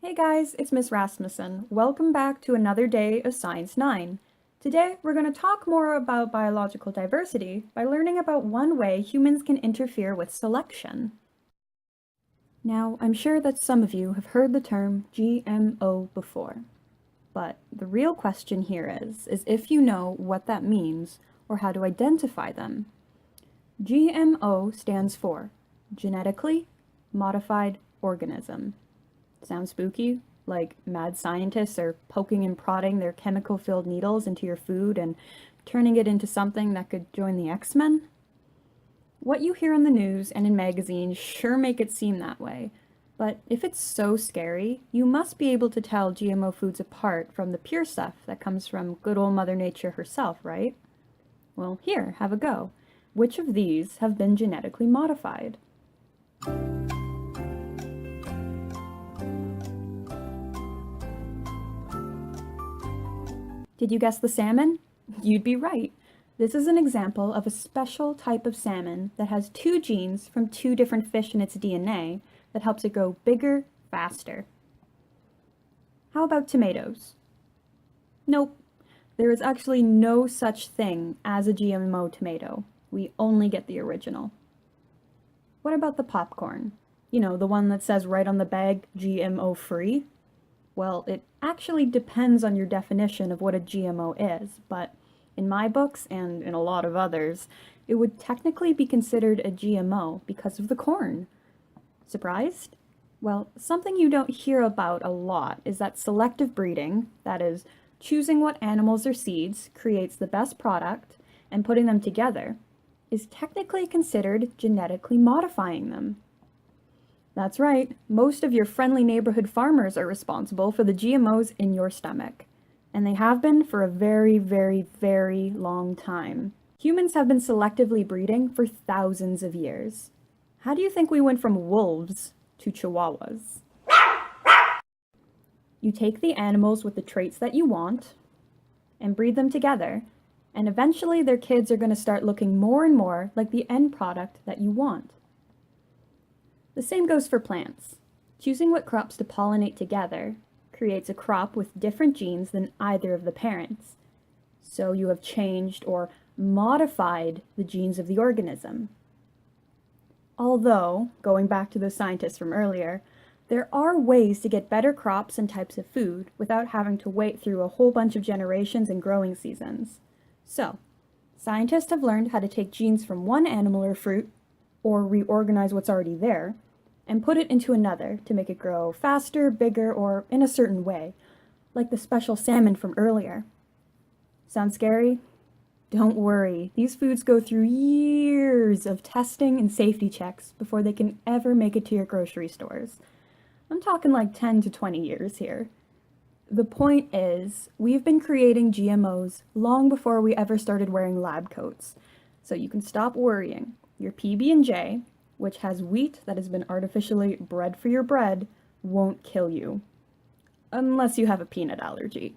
Hey guys, it's Miss Rasmussen. Welcome back to another day of Science 9. Today, we're going to talk more about biological diversity by learning about one way humans can interfere with selection. Now, I'm sure that some of you have heard the term GMO before, but the real question here is if you know what that means or how to identify them. GMO stands for Genetically Modified Organism. Sound spooky? Like mad scientists are poking and prodding their chemical-filled needles into your food and turning it into something that could join the X-Men? What you hear on the news and in magazines sure make it seem that way, but if it's so scary, you must be able to tell GMO foods apart from the pure stuff that comes from good old Mother Nature herself, right? Well, here, have a go. Which of these have been genetically modified? Did you guess the salmon? You'd be right. This is an example of a special type of salmon that has two genes from two different fish in its DNA that helps it grow bigger, faster. How about tomatoes? Nope. There is actually no such thing as a GMO tomato. We only get the original. What about the popcorn? You know, the one that says right on the bag, GMO free? Well, it actually depends on your definition of what a GMO is, but in my books, and in a lot of others, it would technically be considered a GMO because of the corn. Surprised? Well, something you don't hear about a lot is that selective breeding, that is, choosing what animals or seeds creates the best product and putting them together, is technically considered genetically modifying them. That's right, most of your friendly neighborhood farmers are responsible for the GMOs in your stomach. And they have been for a very, very, very long time. Humans have been selectively breeding for thousands of years. How do you think we went from wolves to chihuahuas? You take the animals with the traits that you want and breed them together, and eventually their kids are going to start looking more and more like the end product that you want. The same goes for plants. Choosing what crops to pollinate together creates a crop with different genes than either of the parents. So you have changed or modified the genes of the organism. Although, going back to the scientists from earlier, there are ways to get better crops and types of food without having to wait through a whole bunch of generations and growing seasons. So, scientists have learned how to take genes from one animal or fruit, or reorganize what's already there, and put it into another to make it grow faster, bigger, or in a certain way, like the special salmon from earlier. Sound scary? Don't worry, these foods go through years of testing and safety checks before they can ever make it to your grocery stores. I'm talking like 10 to 20 years here. The point is, we've been creating GMOs long before we ever started wearing lab coats, so you can stop worrying. Your PB&J, which has wheat that has been artificially bred for your bread, won't kill you. Unless you have a peanut allergy.